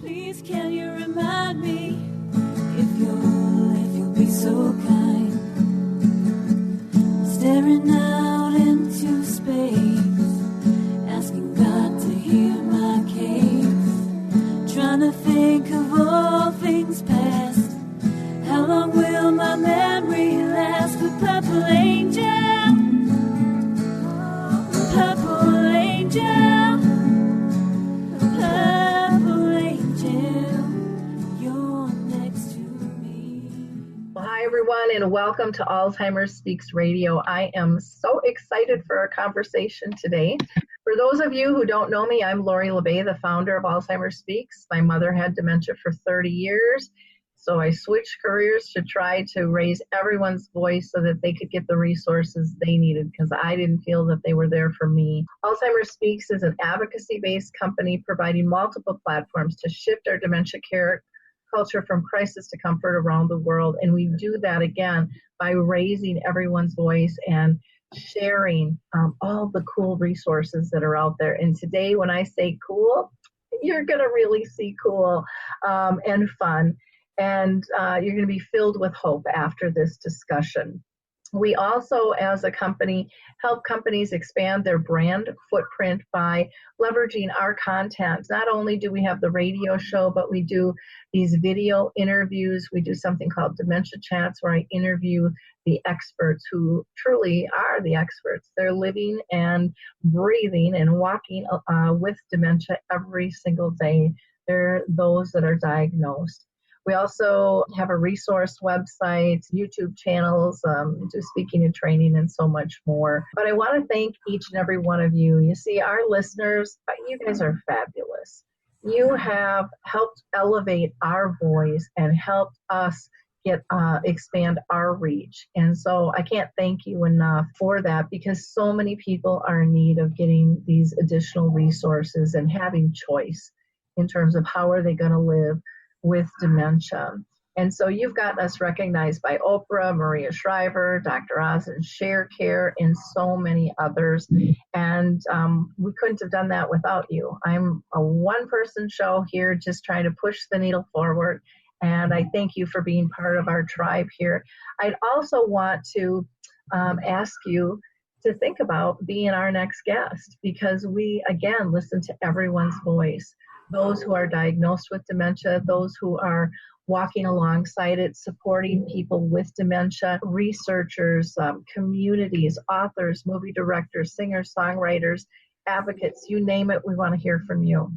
Please can you remind me if you'll be so kind, staring out into space, asking God to hear my case, trying to think of all things past. How long will my memory last? The purple angel, purple angel, purple angel, you're next to me. Well, hi, everyone, and welcome to Alzheimer Speaks Radio. I am so excited for our conversation today. For those of you who don't know me, I'm Lori La Bey, the founder of Alzheimer Speaks. My mother had dementia for 30 years. So I switched careers to try to raise everyone's voice so that they could get the resources they needed because I didn't feel that they were there for me. Alzheimer Speaks is an advocacy-based company providing multiple platforms to shift our dementia care culture from crisis to comfort around the world. And we do that, again, by raising everyone's voice and sharing all the cool resources that are out there. And today, when I say cool, you're going to really see cool and fun. And you're going to be filled with hope after this discussion. We also, as a company, help companies expand their brand footprint by leveraging our content. Not only do we have the radio show, but we do these video interviews. We do something called Dementia Chats, where I interview the experts who truly are the experts. They're living and breathing and walking with dementia every single day. They're those that are diagnosed. We also have a resource website, YouTube channels, do speaking and training, and so much more. But I want to thank each and every one of you. You see, our listeners, you guys are fabulous. You have helped elevate our voice and helped us expand our reach. And so I can't thank you enough for that, because so many people are in need of getting these additional resources and having choice in terms of how are they going to live with dementia. And so you've gotten us recognized by Oprah, Maria Shriver, Dr. Oz, and ShareCare, and so many others. And we couldn't have done that without you. I'm a one-person show here just trying to push the needle forward. And I thank you for being part of our tribe here. I'd also want to ask you to think about being our next guest, because we, again, listen to everyone's voice. Those who are diagnosed with dementia, those who are walking alongside it, supporting people with dementia, researchers, communities, authors, movie directors, singers, songwriters, advocates, you name it, we want to hear from you.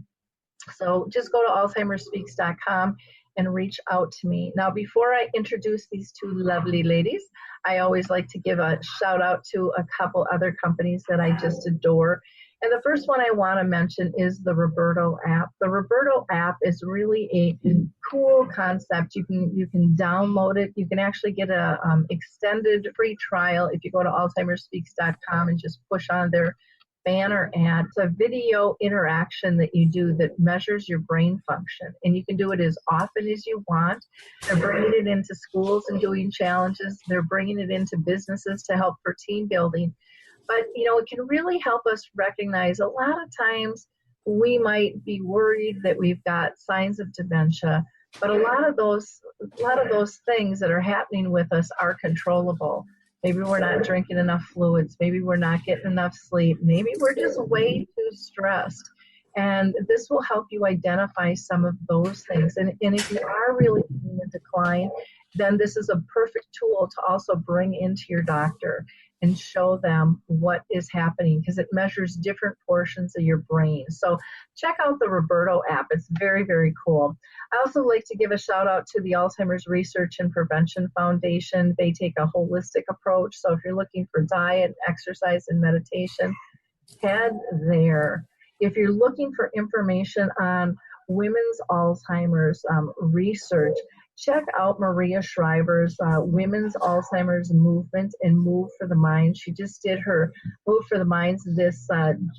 So just go to alzheimerspeaks.com and reach out to me. Now, before I introduce these two lovely ladies, I always like to give a shout out to a couple other companies that I just adore. And the first one I want to mention is the Roberto app. The Roberto app is really a cool concept. You can download it. You can actually get a extended free trial if you go to alzheimerspeaks.com and just push on their banner ad. It's a video interaction that you do that measures your brain function, and you can do it as often as you want. They're bringing it into schools and doing challenges. They're bringing it into businesses to help for team building. But, it can really help us recognize a lot of times we might be worried that we've got signs of dementia, but a lot of those things that are happening with us are controllable. Maybe we're not drinking enough fluids. Maybe we're not getting enough sleep. Maybe we're just way too stressed. And this will help you identify some of those things. And if you are really in a decline, then this is a perfect tool to also bring into your doctor and show them what is happening, because it measures different portions of your brain. So check out the Roberto app. It's very, very cool. I also like to give a shout out to the Alzheimer's Research and Prevention Foundation. They take a holistic approach. So if you're looking for diet, exercise, and meditation, head there. If you're looking for information on women's Alzheimer's research, check out Maria Shriver's Women's Alzheimer's Movement and Move for the Mind. She just did her Move for the Minds this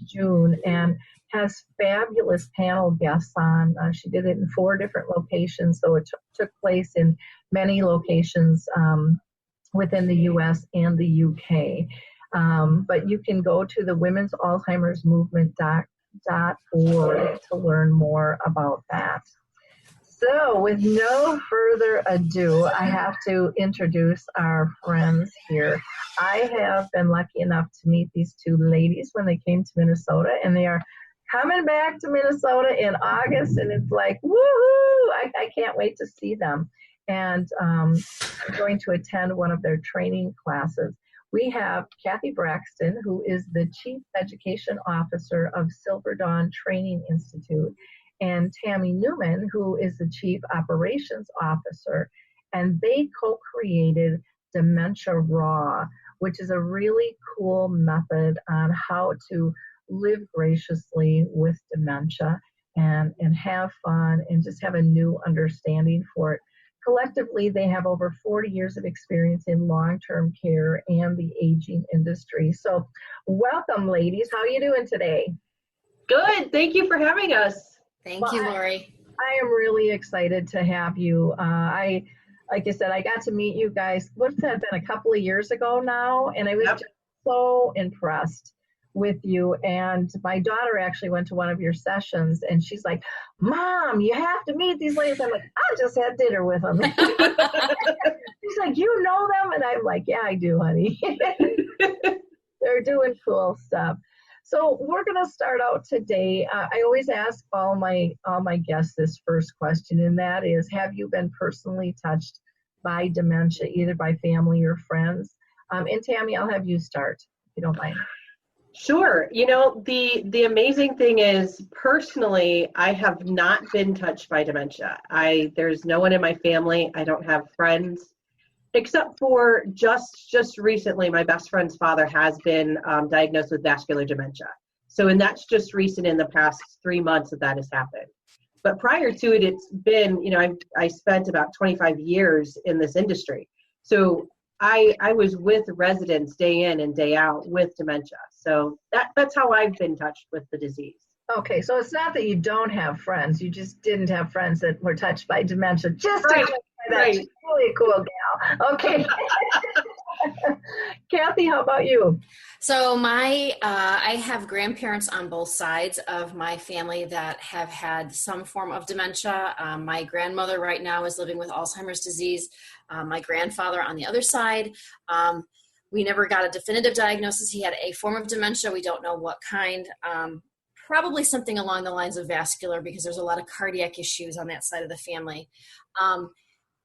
June and has fabulous panel guests on. She did it in 4 different locations, so it took place in many locations within the U.S. and the UK. But you can go to the Women's Alzheimer's Movement.org to learn more about that. So, with no further ado, I have to introduce our friends here. I have been lucky enough to meet these two ladies when they came to Minnesota, and they are coming back to Minnesota in August, and it's like, woohoo! I can't wait to see them. And I'm going to attend one of their training classes. We have Cathy Braxton, who is the Chief Education Officer of Silver Dawn Training Institute, and Tami Neumann, who is the Chief Operations Officer. And they co-created Dementia Raw, which is a really cool method on how to live graciously with dementia and have fun and just have a new understanding for it. Collectively, they have over 40 years of experience in long-term care and the aging industry. So welcome, ladies. How are you doing today? Good. Thank you for having us. Thank you, Lori. I am really excited to have you. Like I said, I got to meet you guys, what's that been, a couple of years ago now? And I was just so impressed with you. And my daughter actually went to one of your sessions, and she's like, Mom, you have to meet these ladies. I'm like, I just had dinner with them. She's like, you know them? And I'm like, yeah, I do, honey. They're doing cool stuff. So we're going to start out today. I always ask all my guests this first question, and that is, have you been personally touched by dementia, either by family or friends? And Tami, I'll have you start, if you don't mind. Sure. You know, the amazing thing is, personally, I have not been touched by dementia. There's no one in my family. I don't have friends, except for just recently, my best friend's father has been diagnosed with vascular dementia. And that's just recent, in the past 3 months that has happened. But prior to it, it's been, I spent about 25 years in this industry. So I was with residents day in and day out with dementia. So that's how I've been touched with the disease. Okay, so it's not that you don't have friends. You just didn't have friends that were touched by dementia. Just right. That's really a cool gal. Okay. Cathy, how about you? So I have grandparents on both sides of my family that have had some form of dementia. My grandmother right now is living with Alzheimer's disease. My grandfather on the other side, we never got a definitive diagnosis. He had a form of dementia. We don't know what kind. Probably something along the lines of vascular, because there's a lot of cardiac issues on that side of the family.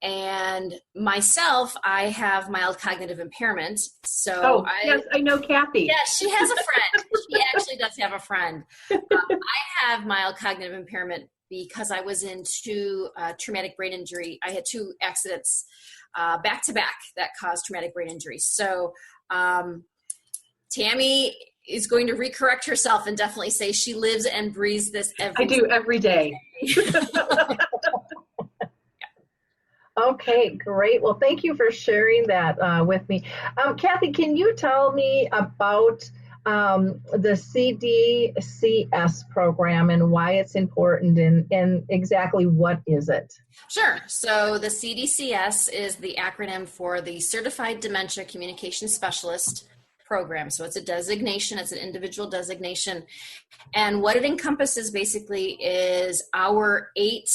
And myself, I have mild cognitive impairment. So yes, I know Cathy. Yes, she has a friend. She actually does have a friend. I have mild cognitive impairment because I was in two traumatic brain injury. I had two accidents back to back that caused traumatic brain injury. So Tami is going to recorrect herself and definitely say she lives and breathes this every day. I do every day. Okay, great. Well, thank you for sharing that with me. Cathy, can you tell me about the CDCS program and why it's important and exactly what is it? Sure. So the CDCS is the acronym for the Certified Dementia Communication Specialist program. So it's a designation, it's an individual designation. And what it encompasses basically is our 8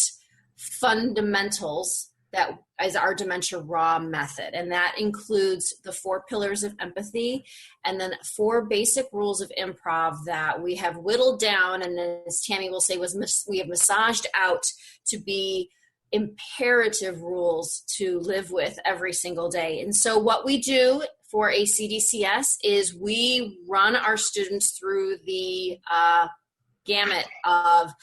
fundamentals that is our Dementia Raw Method. And that includes the 4 pillars of empathy and then 4 basic rules of improv that we have whittled down. And as Tami will say, we have massaged out to be imperative rules to live with every single day. And so what we do for a CDCS is we run our students through the gamut of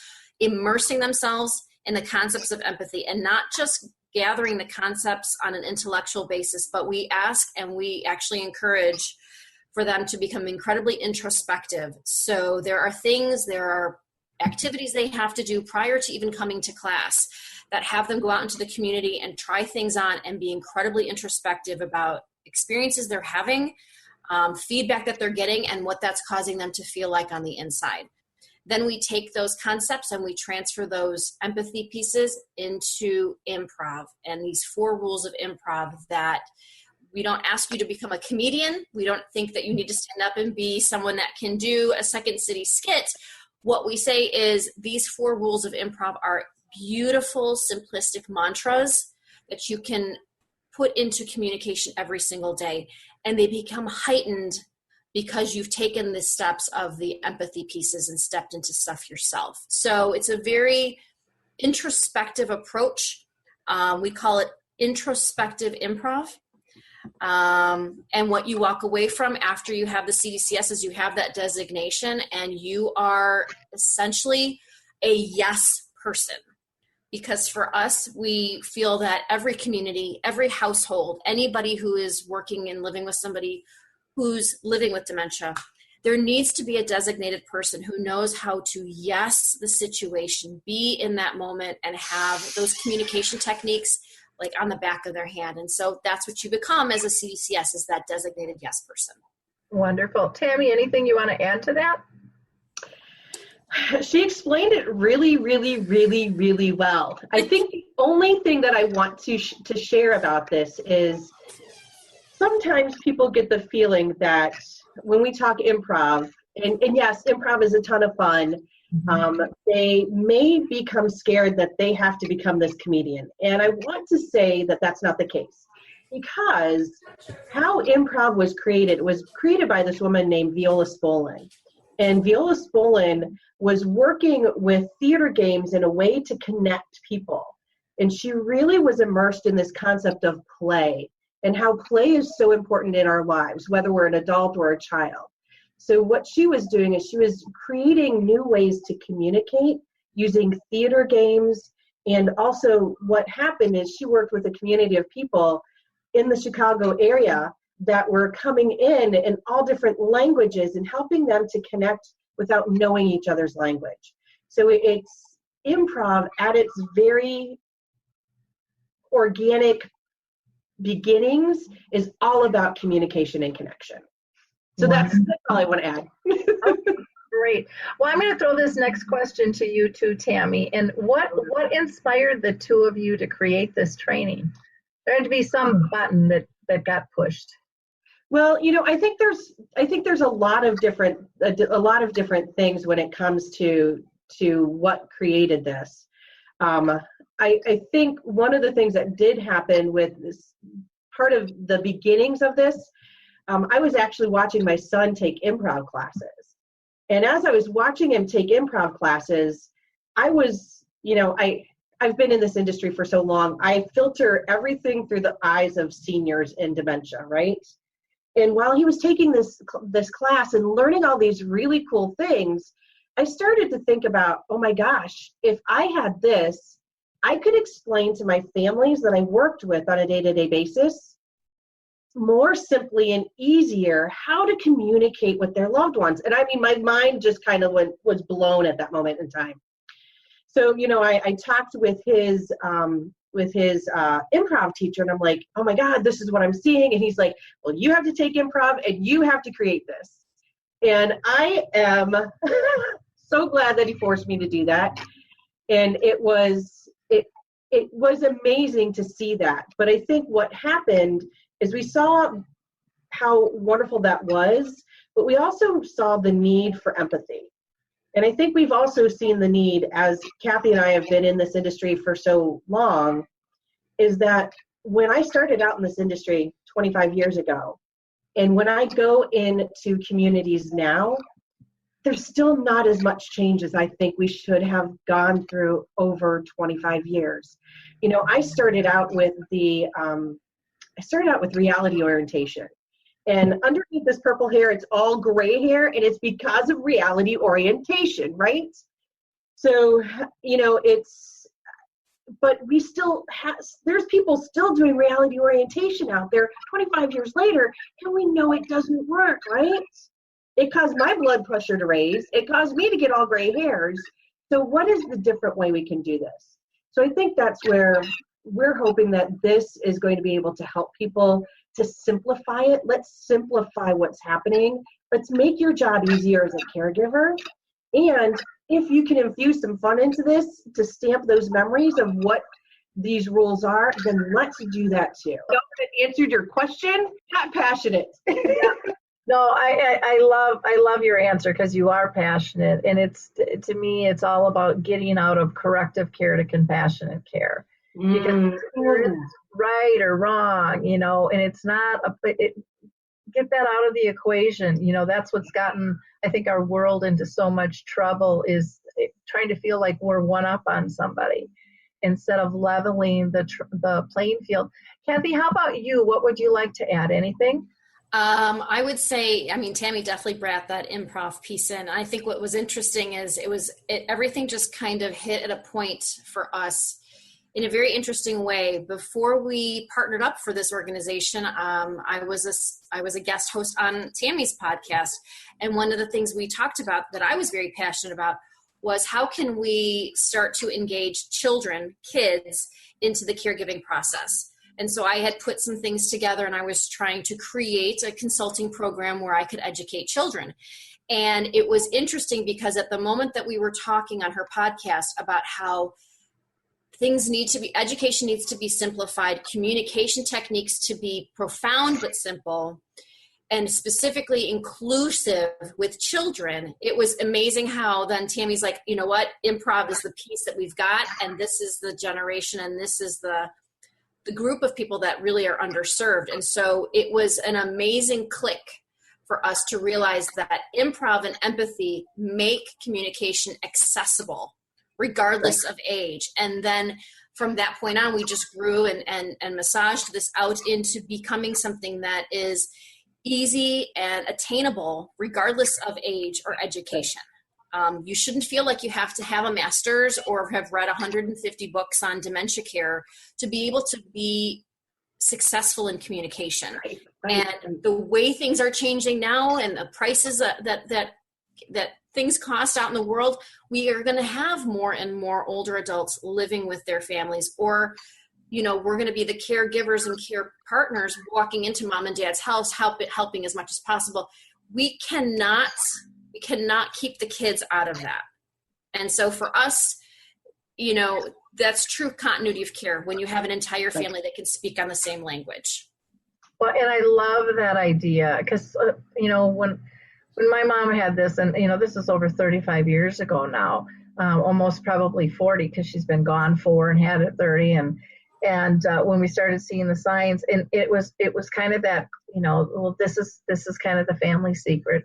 immersing themselves in the concepts of empathy, and not just gathering the concepts on an intellectual basis, but we ask and we actually encourage for them to become incredibly introspective. So there are activities they have to do prior to even coming to class that have them go out into the community and try things on and be incredibly introspective about experiences they're having, feedback that they're getting, and what that's causing them to feel like on the inside. Then we take those concepts and we transfer those empathy pieces into improv, and these 4 rules of improv that we don't ask you to become a comedian. We don't think that you need to stand up and be someone that can do a Second City skit, what we say is these 4 rules of improv are beautiful, simplistic mantras that you can put into communication every single day. And they become heightened because you've taken the steps of the empathy pieces and stepped into stuff yourself. So it's a very introspective approach. We call it introspective improv. And what you walk away from after you have the CDCS is you have that designation and you are essentially a yes person. Because for us, we feel that every community, every household, anybody who is working and living with somebody who's living with dementia, there needs to be a designated person who knows how to yes the situation, be in that moment, and have those communication techniques like on the back of their hand. And so that's what you become as a CDCS, is that designated yes person. Wonderful. Tami, anything you want to add to that? She explained it really, really, really, really well. I think the only thing that I want to share about this is sometimes people get the feeling that when we talk improv, and yes, improv is a ton of fun, they may become scared that they have to become this comedian. And I want to say that that's not the case, because how improv was created by this woman named Viola Spolin. And Viola Spolin was working with theater games in a way to connect people. And she really was immersed in this concept of play and how play is so important in our lives, whether we're an adult or a child. So what she was doing is she was creating new ways to communicate using theater games. And also what happened is she worked with a community of people in the Chicago area that were coming in all different languages and helping them to connect without knowing each other's language. So it's improv at its very organic beginnings is all about communication and connection. So that's all I want to add. Great. Well, I'm going to throw this next question to you too, Tami. And what inspired the two of you to create this training? There had to be some button that got pushed. Well, I think there's a lot of different things when it comes to what created this. I think one of the things that did happen with this, part of the beginnings of this, I was actually watching my son take improv classes. And as I was watching him take improv classes, I was, I've been in this industry for so long, I filter everything through the eyes of seniors in dementia, right? And while he was taking this class and learning all these really cool things, I started to think about, oh my gosh, if I had this, I could explain to my families that I worked with on a day-to-day basis more simply and easier how to communicate with their loved ones. And I mean, my mind just kind of was blown at that moment in time. So, I talked with his improv teacher, and I'm like, oh my God, this is what I'm seeing. And he's like, well, you have to take improv and you have to create this. And I am so glad that he forced me to do that. And it was amazing to see that. But I think what happened is we saw how wonderful that was, but we also saw the need for empathy. And I think we've also seen the need, as Cathy and I have been in this industry for so long, is that when I started out in this industry 25 years ago, and when I go into communities now, there's still not as much change as I think we should have gone through over 25 years. I started out with reality orientation. And underneath this purple hair, it's all gray hair, and it's because of reality orientation, right? So, but we still there's people still doing reality orientation out there 25 years later, and we know it doesn't work, right? It caused my blood pressure to raise. It caused me to get all gray hairs. So what is the different way we can do this? So I think that's where we're hoping that this is going to be able to help people to simplify it. Let's simplify what's happening. Let's make your job easier as a caregiver. And if you can infuse some fun into this to stamp those memories of what these rules are, then let's do that too. So it answered your question, not passionate. Yeah. No, I love your answer because you are passionate, and to me it's all about getting out of corrective care to compassionate care, because there isn't right or wrong, and it's not get that out of the equation. That's what's gotten, I think, our world into so much trouble, is trying to feel like we're one up on somebody instead of leveling the playing field. Cathy, how about you? What would you like to add? Anything? I would say, Tami definitely brought that improv piece in. I think what was interesting is everything just kind of hit at a point for us in a very interesting way. Before we partnered up for this organization, I was a guest host on Tami's podcast. And one of the things we talked about that I was very passionate about was how can we start to engage kids into the caregiving process. And so I had put some things together, and I was trying to create a consulting program where I could educate children. And it was interesting because at the moment that we were talking on her podcast about how education needs to be simplified, communication techniques to be profound but simple, and specifically inclusive with children, it was amazing how then Tami's like, you know what, improv is the piece that we've got, and this is the generation, and this is the group of people that really are underserved. And so it was an amazing click for us to realize that improv and empathy make communication accessible regardless of age. And then from that point on, we just grew and massaged this out into becoming something that is easy and attainable regardless of age or education. You shouldn't feel like you have to have a master's or have read 150 books on dementia care to be able to be successful in communication. Right. And the way things are changing now, and the prices that things cost out in the world, we are going to have more and more older adults living with their families, or we're going to be the caregivers and care partners walking into mom and dad's house, helping as much as possible. We cannot keep the kids out of that. And so for us, that's true continuity of care when you have an entire family that can speak on the same language. Well, and I love that idea because, when my mom had this, and, this is over 35 years ago now, almost probably 40 because she's been gone 4 and had it 30. And when we started seeing the signs, and it was kind of that, well, this is kind of the family secret.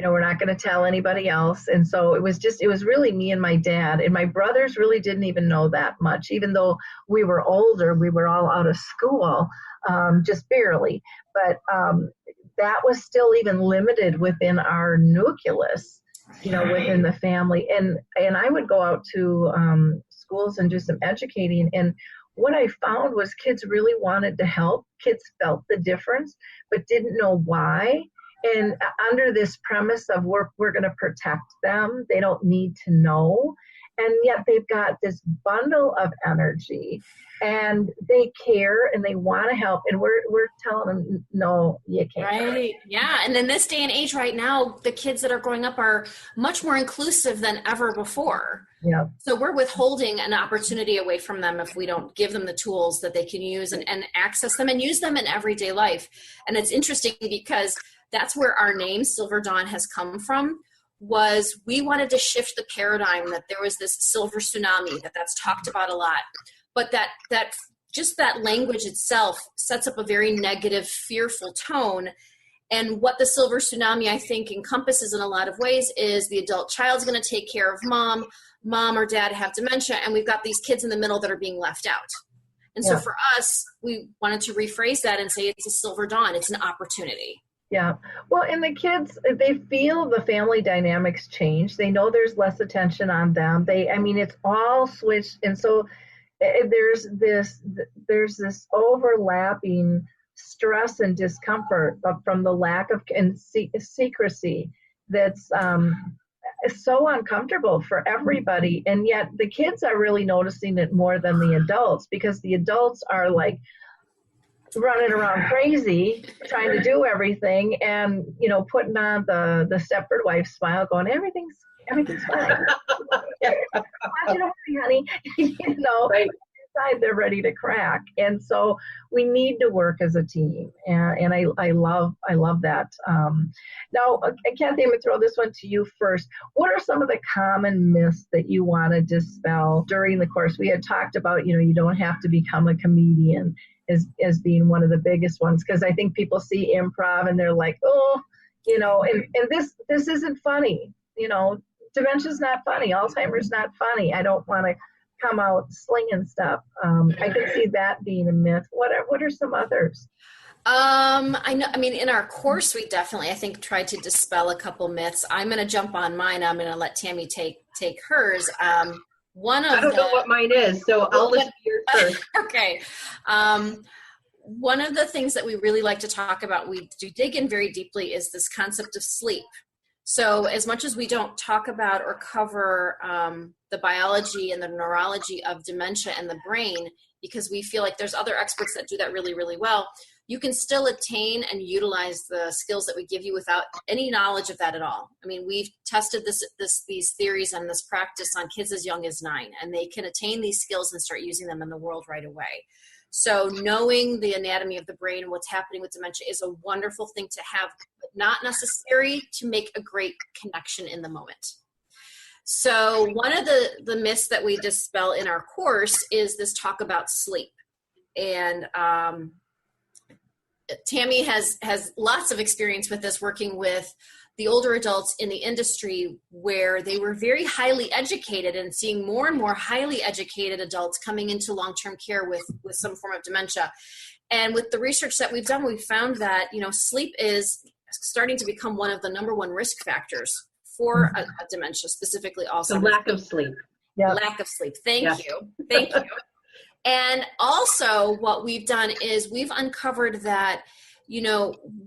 We're not going to tell anybody else. And so it was really me and my dad, and my brothers really didn't even know that much. Even though we were older, we were all out of school, just barely. But that was still even limited within our nucleus, within the family. And I would go out to schools and do some educating. And what I found was kids really wanted to help. Kids felt the difference, but didn't know why. And under this premise of we're going to protect them, they don't need to know. And yet they've got this bundle of energy, and they care and they want to help. And we're telling them, no, you can't. Right. Yeah. And in this day and age right now, the kids that are growing up are much more inclusive than ever before. Yeah. So we're withholding an opportunity away from them if we don't give them the tools that they can use and access them and use them in everyday life. And it's interesting because that's where our name Silver Dawn has come from. Was we wanted to shift the paradigm that there was this silver tsunami that's talked about a lot, but that just that language itself sets up a very negative, fearful tone. And what the silver tsunami, I think, encompasses in a lot of ways is the adult child's going to take care of mom or dad have dementia, and we've got these kids in the middle that are being left out. And so for us, we wanted to rephrase that and say it's a silver dawn. It's an opportunity. Yeah. Well, and the kids, they feel the family dynamics change. They know there's less attention on them. It's all switched. And so there's this overlapping stress and discomfort from the lack of secrecy that's so uncomfortable for everybody. And yet the kids are really noticing it more than the adults, because the adults are like running around crazy, trying to do everything, and putting on the Stepford wife smile, going, everything's fine. Not you don't worry, honey. Right. inside they're ready to crack. And so we need to work as a team. And I love that. Now, Cathy, I'm going to throw this one to you first. What are some of the common myths that you want to dispel during the course? We had talked about, you don't have to become a comedian as being one of the biggest ones, because I think people see improv and they're like, oh, and this isn't funny. Dementia's not funny. Alzheimer's not funny. I don't want to come out slinging stuff. I could see that being a myth. What are some others? I know. I mean, in our course, we definitely, I think, tried to dispel a couple myths. I'm going to jump on mine. I'm going to let Tami take hers. I don't know what mine is, so I'll listen to yours first. Okay. One of the things that we really like to talk about, we do dig in very deeply, is this concept of sleep. So as much as we don't talk about or cover the biology and the neurology of dementia and the brain, because we feel like there's other experts that do that really, really well, you can still attain and utilize the skills that we give you without any knowledge of that at all. I mean, we've tested these theories and this practice on kids as young as 9, and they can attain these skills and start using them in the world right away. So knowing the anatomy of the brain and what's happening with dementia is a wonderful thing to have, but not necessary to make a great connection in the moment. So one of the myths that we dispel in our course is this talk about sleep. And Tami has lots of experience with this, working with the older adults in the industry where they were very highly educated, and seeing more and more highly educated adults coming into long-term care with some form of dementia. And with the research that we've done, we found that, sleep is starting to become one of the number one risk factors for a dementia, specifically also. The lack of sleep. Yeah. Lack of sleep. Thank you. And also what we've done is we've uncovered that,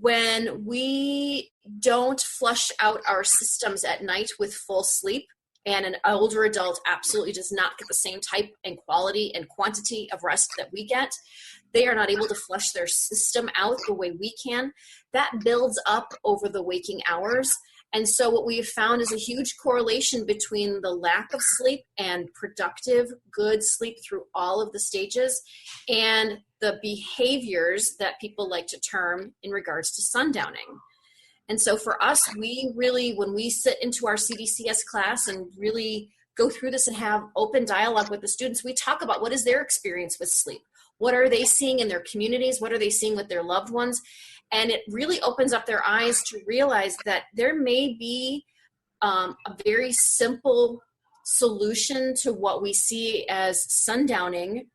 when we don't flush out our systems at night with full sleep, and an older adult absolutely does not get the same type and quality and quantity of rest that we get, they are not able to flush their system out the way we can. That builds up over the waking hours. And so what we have found is a huge correlation between the lack of sleep and productive, good sleep through all of the stages, and the behaviors that people like to term in regards to sundowning. And so for us, we really, when we sit into our CDCS class and really go through this and have open dialogue with the students, we talk about what is their experience with sleep. What are they seeing in their communities? What are they seeing with their loved ones? And it really opens up their eyes to realize that there may be a very simple solution to what we see as sundowning,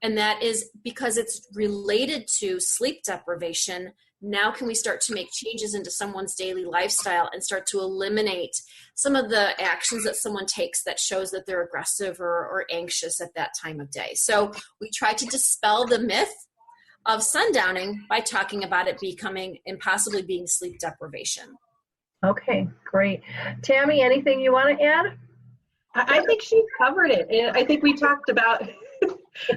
and that is because it's related to sleep deprivation. Now can we start to make changes into someone's daily lifestyle and start to eliminate some of the actions that someone takes that shows that they're aggressive or anxious at that time of day? So we try to dispel the myth of sundowning by talking about it becoming and possibly being sleep deprivation. Okay, great. Tami, anything you want to add? I think she covered it. And I think we talked about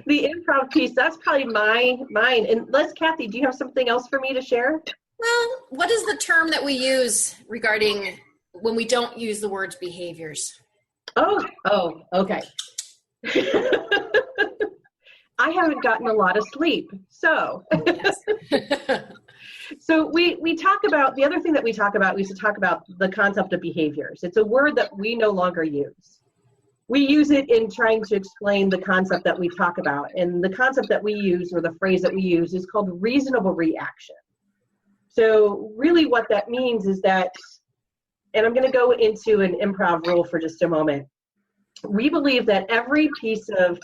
the improv piece. That's probably mine. Unless, Cathy, do you have something else for me to share? Well, what is the term that we use regarding when we don't use the words behaviors? Oh, okay. I haven't gotten a lot of sleep. So, so we talk about, the other thing that we talk about, we used to talk about the concept of behaviors. It's a word that we no longer use. We use it in trying to explain the concept that we talk about. And the concept that we use, or the phrase that we use, is called reasonable reaction. So really what that means is that, and I'm going to go into an improv rule for just a moment. We believe that every piece of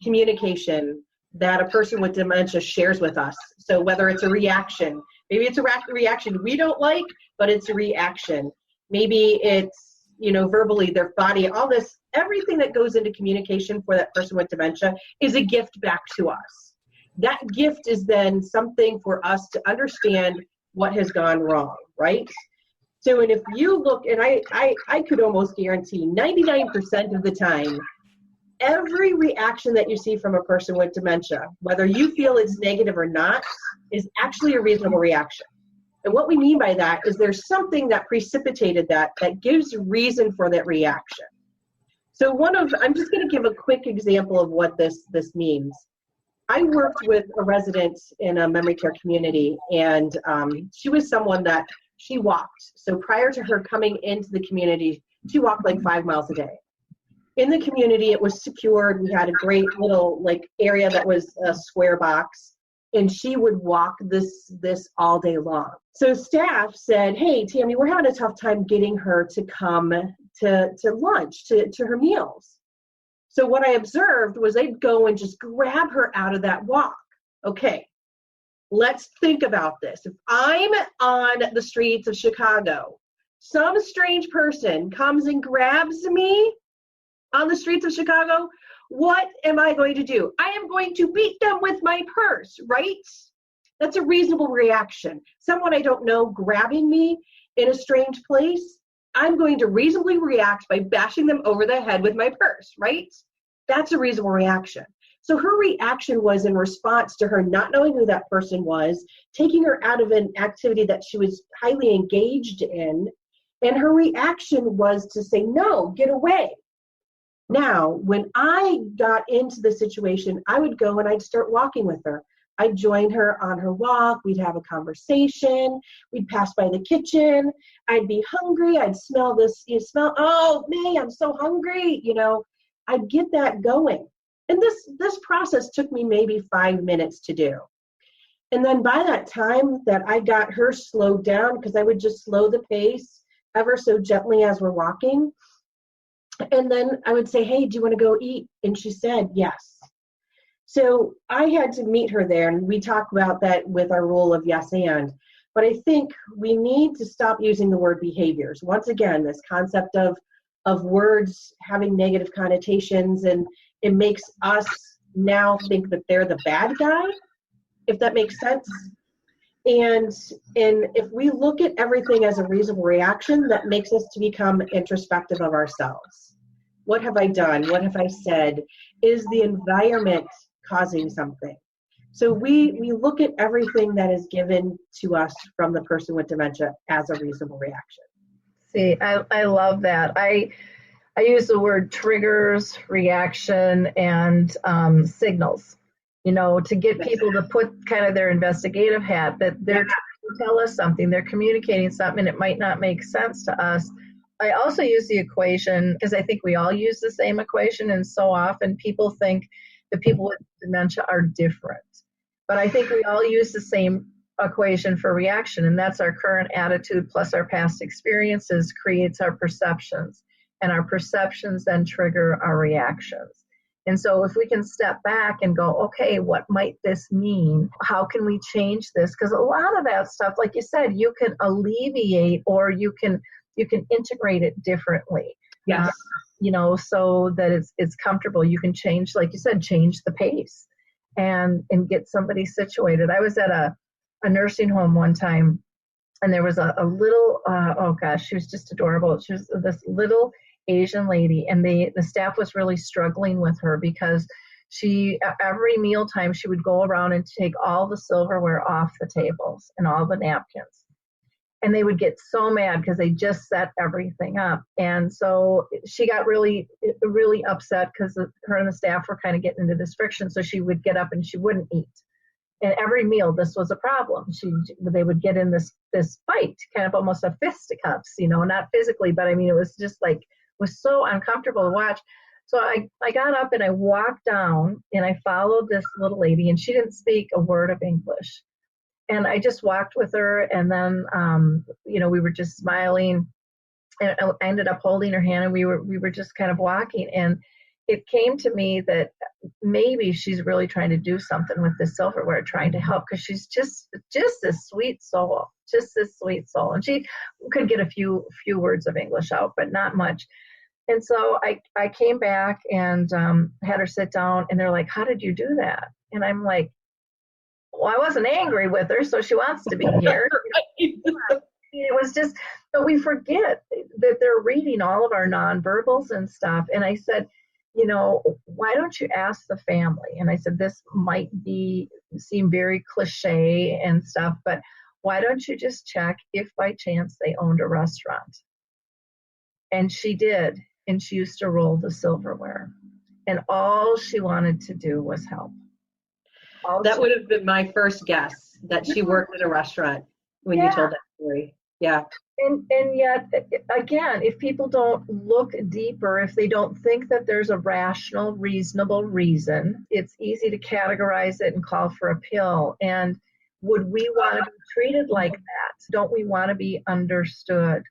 communication that a person with dementia shares with us, so whether it's a reaction, maybe it's a reaction we don't like, but it's a reaction. Maybe it's, verbally, their body, all this, everything that goes into communication for that person with dementia is a gift back to us. That gift is then something for us to understand what has gone wrong, right? So, and if you look, and I could almost guarantee 99% of the time, every reaction that you see from a person with dementia, whether you feel it's negative or not, is actually a reasonable reaction. And what we mean by that is there's something that precipitated that gives reason for that reaction. So I'm just going to give a quick example of what this means. I worked with a resident in a memory care community, and she was someone that she walked. So prior to her coming into the community, she walked like 5 miles a day. In the community, it was secured. We had a great little like area that was a square box, and she would walk this all day long. So staff said, hey, Tami, we're having a tough time getting her to come to lunch, to her meals. So what I observed was they'd go and just grab her out of that walk. Okay, let's think about this. If I'm on the streets of Chicago, some strange person comes and grabs me on the streets of Chicago, what am I going to do? I am going to beat them with my purse, right? That's a reasonable reaction. Someone I don't know grabbing me in a strange place, I'm going to reasonably react by bashing them over the head with my purse, right? That's a reasonable reaction. So her reaction was in response to her not knowing who that person was, taking her out of an activity that she was highly engaged in, and her reaction was to say, no, get away. Now, when I got into the situation, I would go and I'd start walking with her. I'd join her on her walk. We'd have a conversation. We'd pass by the kitchen. I'd be hungry. I'd smell this. Oh, me, I'm so hungry. I'd get that going. And this process took me maybe 5 minutes to do. And then by that time that I got her slowed down, because I would just slow the pace ever so gently as we're walking. And then I would say, hey, do you want to go eat? And she said, yes. So I had to meet her there, and we talk about that with our rule of yes and. But I think we need to stop using the word behaviors. Once again, this concept of words having negative connotations, and it makes us now think that they're the bad guy, if that makes sense. And if we look at everything as a reasonable reaction, that makes us to become introspective of ourselves. What have I done? What have I said? Is the environment causing something? So we look at everything that is given to us from the person with dementia as a reasonable reaction. See, I love that. I use the word triggers, reaction, and signals, to get people to put kind of their investigative hat, that they're trying to tell us something, they're communicating something, and it might not make sense to us. I also use the equation, because I think we all use the same equation, and so often people think the people with dementia are different. But I think we all use the same equation for reaction, and that's our current attitude plus our past experiences creates our perceptions, and our perceptions then trigger our reactions. And so if we can step back and go, okay, what might this mean? How can we change this? Because a lot of that stuff, like you said, you can alleviate, or you can integrate it differently. Yes. So that it's comfortable. You can change, like you said, change the pace and get somebody situated. I was at a nursing home one time, and there was a little, she was just adorable. She was this little Asian lady, and the staff was really struggling with her because she, every mealtime, she would go around and take all the silverware off the tables and all the napkins. And they would get so mad because they just set everything up. And so she got really, really upset because her and the staff were kind of getting into this friction. So she would get up and she wouldn't eat. And every meal, this was a problem. They would get in this fight, kind of almost a fisticuffs, not physically, but I mean, it was just like, was so uncomfortable to watch. So I got up and I walked down and I followed this little lady, and she didn't speak a word of English. And I just walked with her, and then, we were just smiling, and I ended up holding her hand, and we were just kind of walking. And it came to me that maybe she's really trying to do something with this silverware, trying to help, because she's just this sweet soul, And she could get a few words of English out, but not much. And so I came back and had her sit down, and they're like, how did you do that? And I'm like, well, I wasn't angry with her, so she wants to be here. It was just, but we forget that they're reading all of our nonverbals and stuff. And I said, why don't you ask the family? And I said, this might seem very cliche and stuff, but why don't you just check if by chance they owned a restaurant? And she did. and she used to roll the silverware. And all she wanted to do was help. That would have been my first guess, that she worked in a restaurant when you told that story. Yeah. And yet, again, if people don't look deeper, if they don't think that there's a rational, reasonable reason, it's easy to categorize it and call for a pill. And would we want to be treated like that? Don't we want to be understood?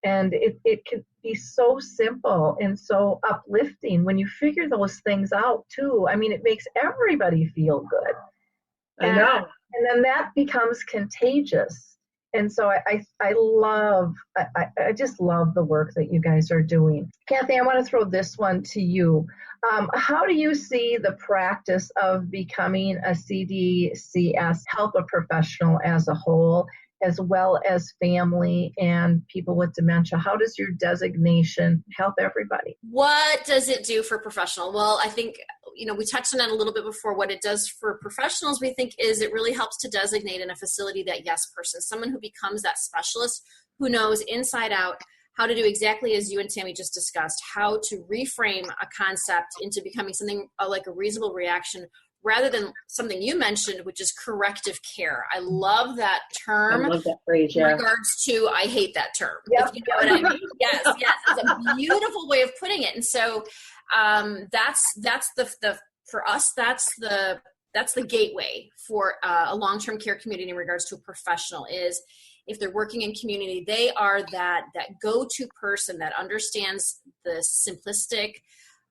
And it can be so simple and so uplifting when you figure those things out, too. I mean, it makes everybody feel good. I know. And then that becomes contagious. And so I just love the work that you guys are doing. Cathy, I want to throw this one to you. How do you see the practice of becoming a CDCS help a professional as a whole, as well as family and people with dementia? How does your designation help everybody? What does it do for professional? Well, I think, we touched on that a little bit before. What it does for professionals, we think, is it really helps to designate in a facility that yes person, someone who becomes that specialist who knows inside out how to do exactly as you and Tami just discussed, how to reframe a concept into becoming something like a reasonable reaction rather than something you mentioned, which is corrective care. I love that term. I love that phrase, yeah. In regards to, I hate that term. Yep. If you know what I mean. Yes, it's a beautiful way of putting it. And so that's the for us, that's the gateway for a long-term care community in regards to a professional is if they're working in community, they are that go-to person that understands the simplistic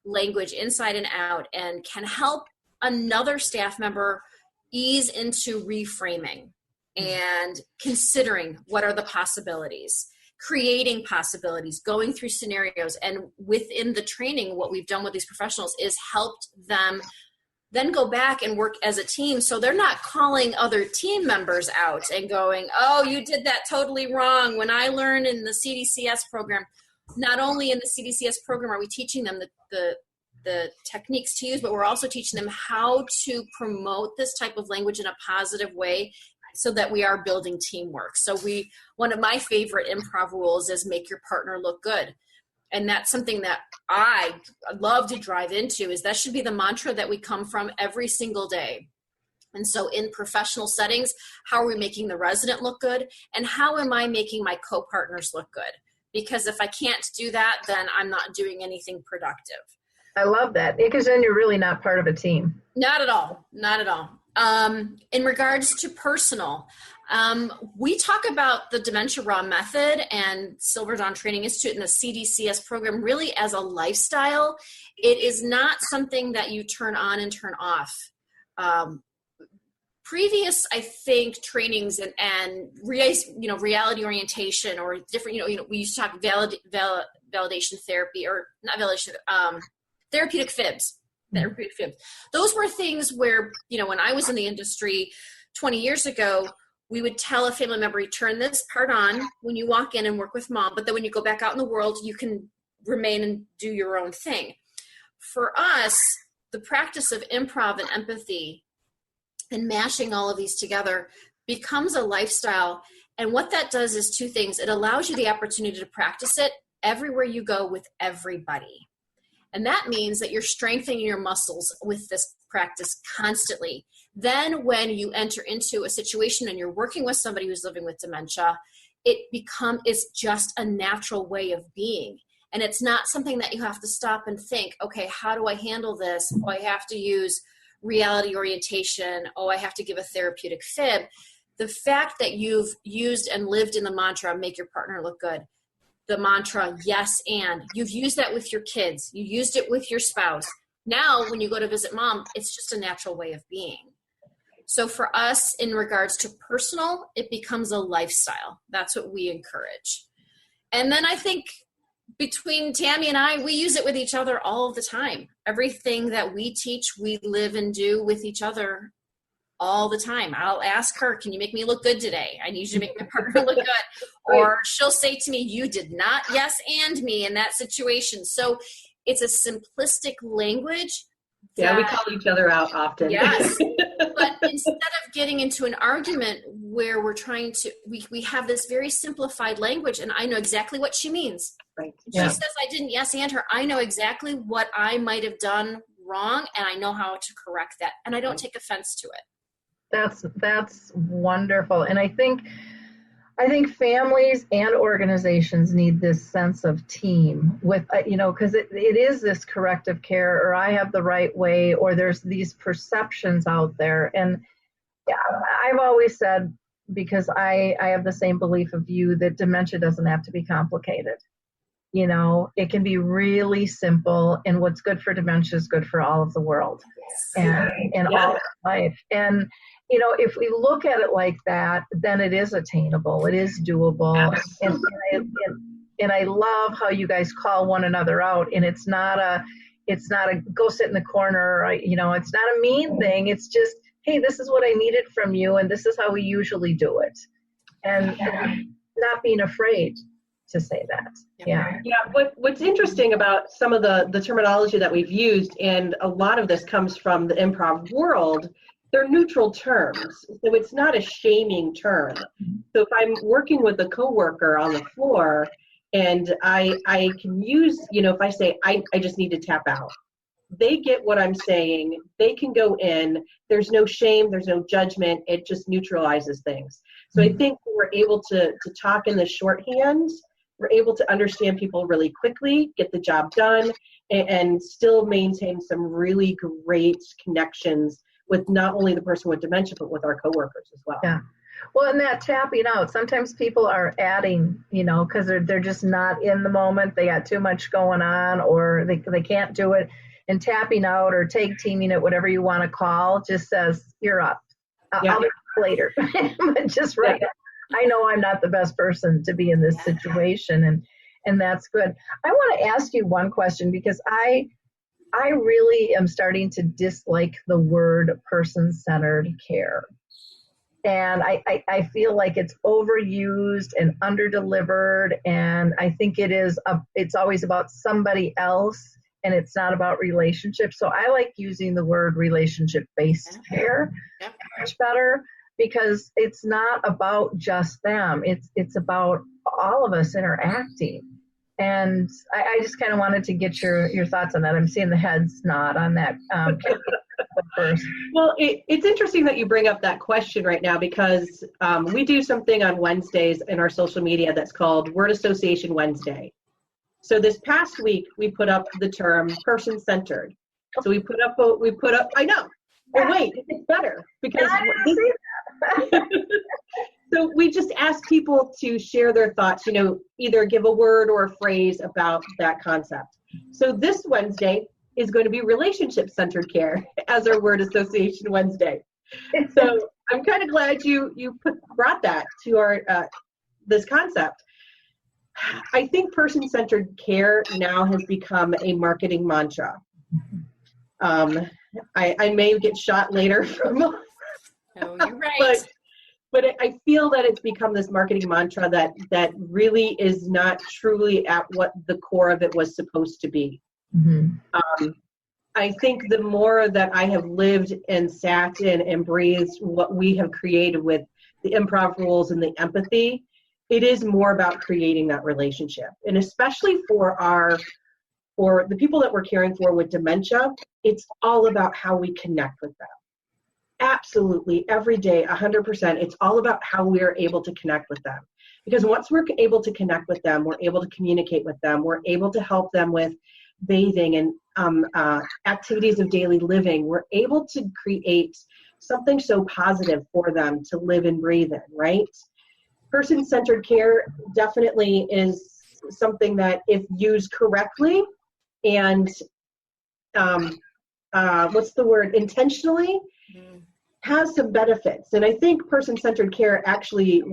language inside and out and can help another staff member ease into reframing and considering what are the possibilities, creating possibilities, going through scenarios. And within the training, what we've done with these professionals is helped them then go back and work as a team. So they're not calling other team members out and going, oh, you did that totally wrong. When I learned in the CDCS program, not only in the CDCS program are we teaching them the techniques to use, but we're also teaching them how to promote this type of language in a positive way so that we are building teamwork. So one of my favorite improv rules is make your partner look good. And that's something that I love to drive into is that should be the mantra that we come from every single day. And so in professional settings, how are we making the resident look good? And how am I making my co-partners look good? Because if I can't do that, then I'm not doing anything productive. I love that, because then you're really not part of a team. Not at all. Not at all. In regards to personal, we talk about the Dementia Raw Method and Silver Dawn Training Institute and the CDCS program really as a lifestyle. It is not something that you turn on and turn off. Previous, I think, trainings and reality orientation or different, we used to talk validation therapy or not validation, therapeutic fibs. Those were things where, when I was in the industry 20 years ago, we would tell a family member, turn this part on when you walk in and work with mom, but then when you go back out in the world, you can remain and do your own thing. For us, the practice of improv and empathy and mashing all of these together becomes a lifestyle. And what that does is two things. It allows you the opportunity to practice it everywhere you go with everybody. And that means that you're strengthening your muscles with this practice constantly. Then when you enter into a situation and you're working with somebody who's living with dementia, it's just a natural way of being. And it's not something that you have to stop and think, okay, how do I handle this? Oh, I have to use reality orientation. Oh, I have to give a therapeutic fib. The fact that you've used and lived in the mantra, make your partner look good, the mantra, yes, and you've used that with your kids. You used it with your spouse. Now, when you go to visit mom, it's just a natural way of being. So for us, in regards to personal, it becomes a lifestyle. That's what we encourage. And then I think between Tami and I, we use it with each other all the time. Everything that we teach, we live and do with each other all the time. I'll ask her, can you make me look good today? I need you to make my partner look good. Or she'll say to me, you did not yes and me in that situation. So it's a simplistic language. Yeah, we call each other out often. Yes. But instead of getting into an argument where we're trying to, we have this very simplified language, and I know exactly what she means. Right. She says I didn't yes and her. I know exactly what I might have done wrong, and I know how to correct that, and I don't take offense to it. That's wonderful. And I think families and organizations need this sense of team with, because it is this corrective care, or I have the right way, or there's these perceptions out there. And I've always said, because I have the same belief of you, that dementia doesn't have to be complicated. It can be really simple, and what's good for dementia is good for all of the world and all of life. And, if we look at it like that, then it is attainable. It is doable. And I love how you guys call one another out, and it's not a go sit in the corner, it's not a mean thing. It's just, hey, this is what I needed from you, and this is how we usually do it. And not being afraid to say that. Yeah. What's interesting about some of the terminology that we've used, and a lot of this comes from the improv world, they're neutral terms. So it's not a shaming term. So if I'm working with a coworker on the floor, and I can use, if I say, I just need to tap out, they get what I'm saying. They can go in. There's no shame. There's no judgment. It just neutralizes things. So I think we're able to talk in the shorthand. We're able to understand people really quickly, get the job done, and still maintain some really great connections with not only the person with dementia, but with our coworkers as well. Yeah. Well, and that tapping out, sometimes people are adding, because they're just not in the moment. They got too much going on, or they can't do it. And tapping out or tag teaming it, whatever you want to call, just says, you're up. I'll do it later. But just right now, I know I'm not the best person to be in this situation, and that's good. I want to ask you one question, because I really am starting to dislike the word person-centered care. And I feel like it's overused and underdelivered, and I think it's always about somebody else, and it's not about relationships. So I like using the word relationship-based care much better, because it's not about just them. It's about all of us interacting. And I just kind of wanted to get your thoughts on that. I'm seeing the heads nod on that first. Well, it's interesting that you bring up that question right now, because we do something on Wednesdays in our social media that's called Word Association Wednesday. So this past week, we put up the term person-centered. So we put up, I know. Oh, wait, it's better, because so we just ask people to share their thoughts, either give a word or a phrase about that concept. So this Wednesday is going to be relationship-centered care as our Word Association Wednesday. So I'm kind of glad you brought that to our this concept. I think person-centered care now has become a marketing mantra. I may get shot later from. No, you're right. But I feel that it's become this marketing mantra that really is not truly at what the core of it was supposed to be. Mm-hmm. I think the more that I have lived and sat in and breathed what we have created with the improv rules and the empathy, it is more about creating that relationship. And especially for the people that we're caring for with dementia, it's all about how we connect with them. Absolutely, every day, 100%. It's all about how we're able to connect with them. Because once we're able to connect with them, we're able to communicate with them, we're able to help them with bathing and activities of daily living. We're able to create something so positive for them to live and breathe in, right? Person-centered care definitely is something that, if used correctly and intentionally, has some benefits. And I think person-centered care actually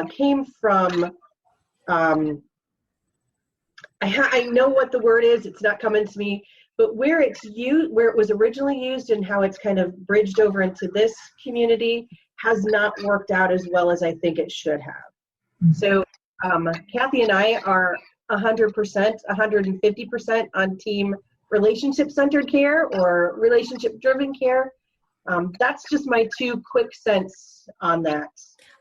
came from, I know what the word is, it's not coming to me, but where it was originally used and how it's kind of bridged over into this community has not worked out as well as I think it should have. Mm-hmm. So Cathy and I are 100%, 150% on team relationship-centered care or relationship-driven care. That's just my 2 quick cents on that.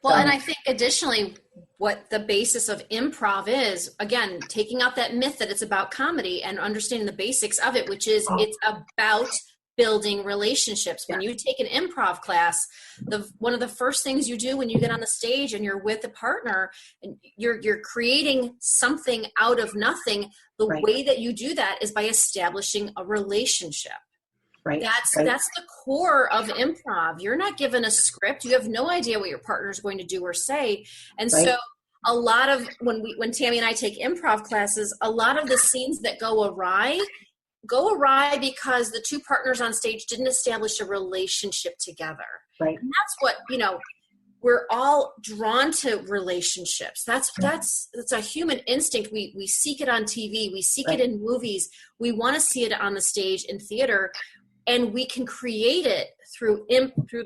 Well, and I think additionally, what the basis of improv is, again, taking out that myth that it's about comedy and understanding the basics of it, which is it's about building relationships. When you take an improv class, one of the first things you do when you get on the stage and you're with a partner and you're creating something out of nothing, the way that you do that is by establishing a relationship. Right. That's the core of improv. You're not given a script. You have no idea what your partner is going to do or say. And so a lot of when Tami and I take improv classes, a lot of the scenes that go awry because the two partners on stage didn't establish a relationship together. Right. And that's what, we're all drawn to relationships. That's a human instinct. We seek it on TV. We seek it in movies. We want to see it on the stage in theater. And we can create it through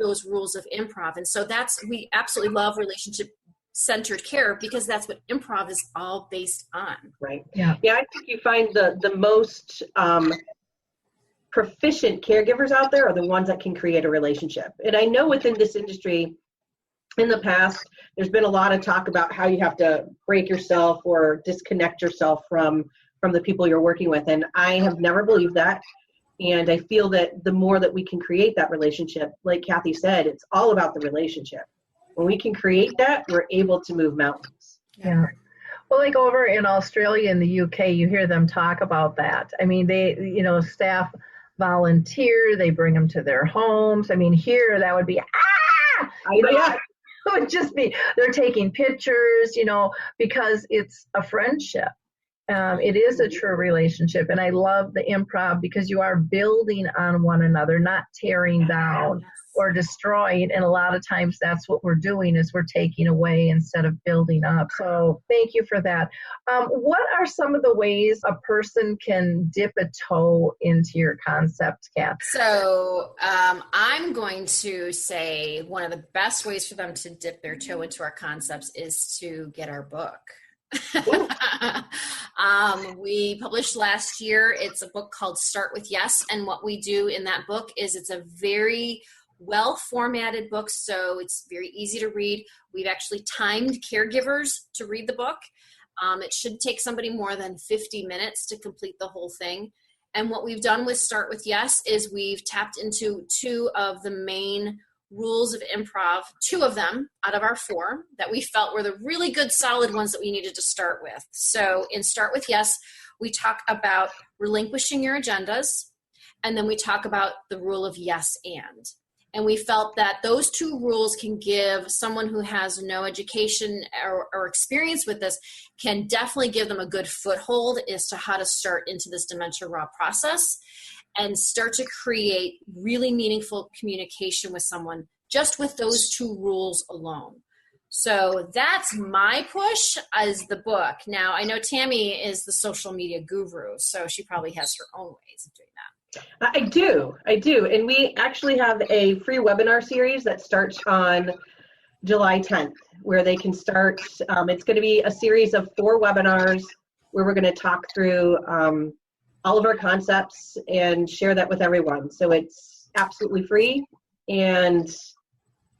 those rules of improv. And so we absolutely love relationship-centered care because that's what improv is all based on. Right. Yeah. Yeah, I think you find the most proficient caregivers out there are the ones that can create a relationship. And I know within this industry, in the past, there's been a lot of talk about how you have to break yourself or disconnect yourself from the people you're working with. And I have never believed that. And I feel that the more that we can create that relationship, like Cathy said, it's all about the relationship. When we can create that, we're able to move mountains. Yeah. Well, like over in Australia and the UK, you hear them talk about that. I mean, they, staff volunteer, they bring them to their homes. I mean, here that would be, it would just be, they're taking pictures, because it's a friendship. It is a true relationship, and I love the improv because you are building on one another, not tearing down or destroying, and a lot of times that's what we're doing is we're taking away instead of building up. So thank you for that. What are some of the ways a person can dip a toe into your concept, Cathy? So I'm going to say one of the best ways for them to dip their toe into our concepts is to get our book. We published last year. It's a book called Start With Yes. And what we do in that book is it's a very well formatted book. So it's very easy to read. We've actually timed caregivers to read the book. It should take somebody more than 50 minutes to complete the whole thing. And what we've done with Start With Yes is we've tapped into two of the main rules of improv, two of them out of our four that we felt were the really good, solid ones that we needed to start with. So in Start With Yes, we talk about relinquishing your agendas, and then we talk about the rule of yes and. And we felt that those two rules can give someone who has no education or experience with this, can definitely give them a good foothold as to how to start into this Dementia Raw process and start to create really meaningful communication with someone just with those two rules alone. So that's my push as the book. Now, I know Tami is the social media guru, so she probably has her own ways of doing that. I do. And we actually have a free webinar series that starts on July 10th, where they can start. It's going to be a series of 4 webinars where we're going to talk through all of our concepts and share that with everyone. So it's absolutely free, and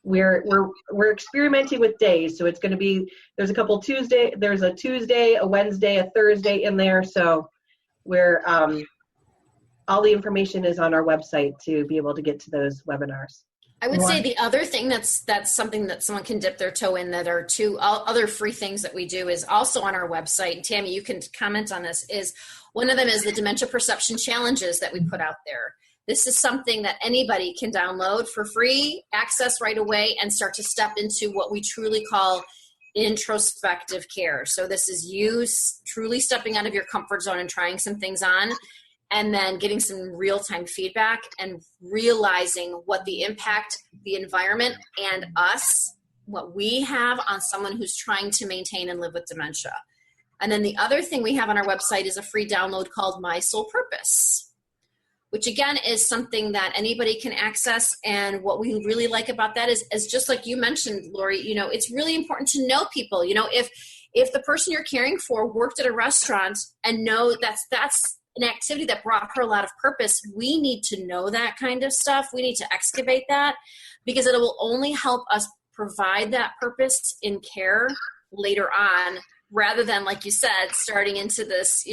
we're experimenting with days. So it's going to be, there's a Tuesday, a Wednesday, a Thursday in there. So we're all the information is on our website to be able to get to those webinars. I would say the other thing that's something that someone can dip their toe in, that are two other free things that we do, is also on our website. Tami, you can comment on this. Is one of them is the dementia perception challenges that we put out there. This is something that anybody can download for free, access right away, and start to step into what we truly call introspective care. So this is you truly stepping out of your comfort zone and trying some things on, and then getting some real-time feedback and realizing what the impact, the environment, and us, what we have on someone who's trying to maintain and live with dementia. And then the other thing we have on our website is a free download called My Soul Purpose, which again is something that anybody can access. And what we really like about that is just like you mentioned, Lori, it's really important to know people. If the person you're caring for worked at a restaurant and know that's an activity that brought her a lot of purpose, we need to know that kind of stuff. We need to excavate that, because it will only help us provide that purpose in care later on, rather than, like you said, starting into this,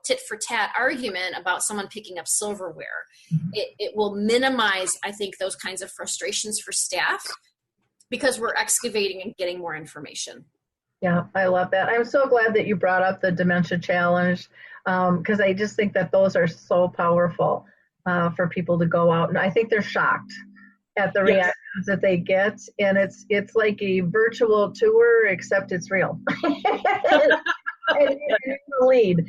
tit for tat argument about someone picking up silverware. It will minimize, I think, those kinds of frustrations for staff because we're excavating and getting more information. Yeah, I love that. I'm so glad that you brought up the Dementia Challenge because I just think that those are so powerful for people to go out. And I think they're shocked at the reactions that they get. And it's like a virtual tour, except it's real. and you're the lead in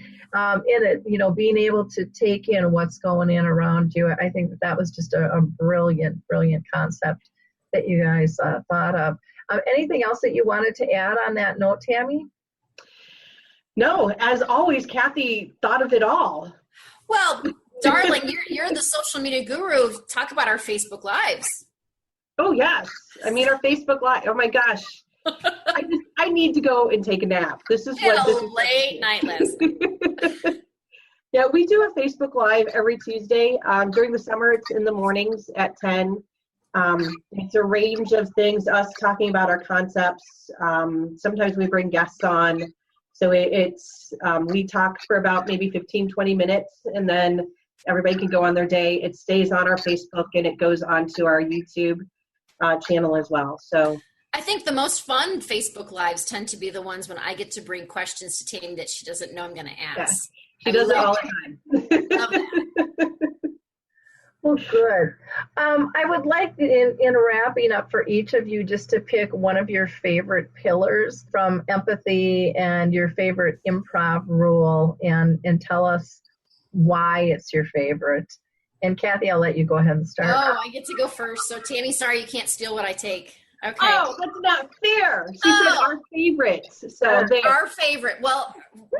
it, being able to take in what's going in around you. I think that was just a brilliant, brilliant concept that you guys thought of. Anything else that you wanted to add on that note, Tami? No, as always, Cathy thought of it all. Well, darling, you're the social media guru. Talk about our Facebook Lives. Oh, yes. I mean, our Facebook Live. Oh, my gosh. I need to go and take a nap. This is late night lesson. Yeah, we do a Facebook Live every Tuesday. During the summer, it's in the mornings at 10. It's a range of things, us talking about our concepts. Sometimes we bring guests on. So we talk for about maybe 15, 20 minutes, and then everybody can go on their day. It stays on our Facebook, and it goes onto our YouTube channel as well. So I think the most fun Facebook Lives tend to be the ones when I get to bring questions to Tami that she doesn't know I'm going to ask. Yeah, she does it all the time. Love that. Well, good. I would like, in wrapping up for each of you, just to pick one of your favorite pillars from empathy and your favorite improv rule and tell us why it's your favorite. And Cathy, I'll let you go ahead and start. Oh, I get to go first. So Tami, sorry, you can't steal what I take. Okay. Oh, that's not fair. She said our favorites. So our favorite. Well,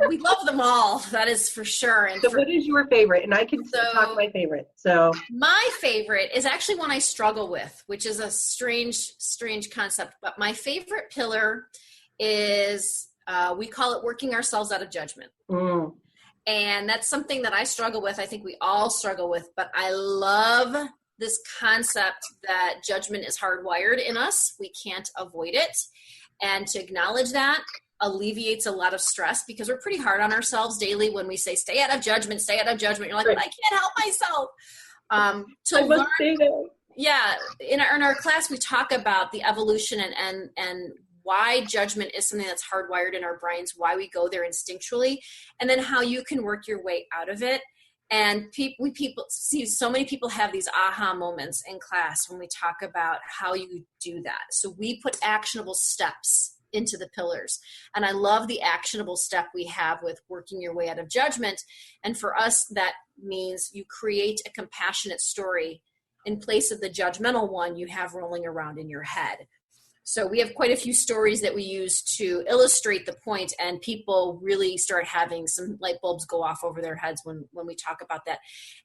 we love them all. That is for sure. And so what is your favorite? And I can talk my favorite. So my favorite is actually one I struggle with, which is a strange concept. But my favorite pillar is we call it working ourselves out of judgment. And that's something that I struggle with. I think we all struggle with, but I love this concept that judgment is hardwired in us. We can't avoid it. And to acknowledge that alleviates a lot of stress because we're pretty hard on ourselves daily when we say, stay out of judgment, stay out of judgment. You're like, but I can't help myself. In our class, we talk about the evolution and why judgment is something that's hardwired in our brains, why we go there instinctually, and then how you can work your way out of it. And people see so many people have these aha moments in class when we talk about how you do that. So we put actionable steps into the pillars. And I love the actionable step we have with working your way out of judgment. And for us, that means you create a compassionate story in place of the judgmental one you have rolling around in your head. So we have quite a few stories that we use to illustrate the point, and people really start having some light bulbs go off over their heads when we talk about that.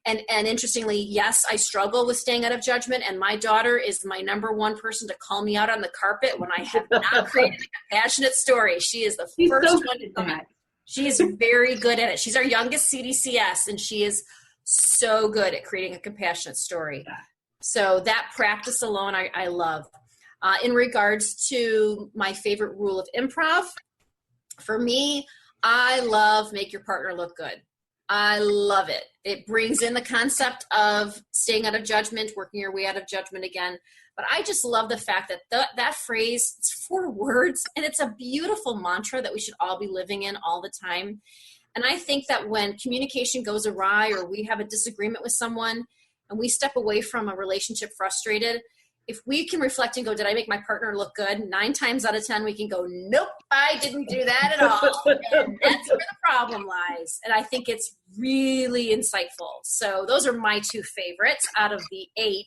And interestingly, yes, I struggle with staying out of judgment, and my daughter is my number one person to call me out on the carpet when I have not created a passionate story. She is the first one to do that. She is very good at it. She's our youngest CDCS, and she is so good at creating a compassionate story. So that practice alone, I love. In regards to my favorite rule of improv, for me, I love make your partner look good. I love it. It brings in the concept of staying out of judgment, working your way out of judgment again. But I just love the fact that that phrase, it's 4 words, and it's a beautiful mantra that we should all be living in all the time. And I think that when communication goes awry or we have a disagreement with someone and we step away from a relationship frustrated, if we can reflect and go, did I make my partner look good? 9 times out of 10, we can go, nope, I didn't do that at all. And that's where the problem lies. And I think it's really insightful. So those are my 2 favorites out of the 8,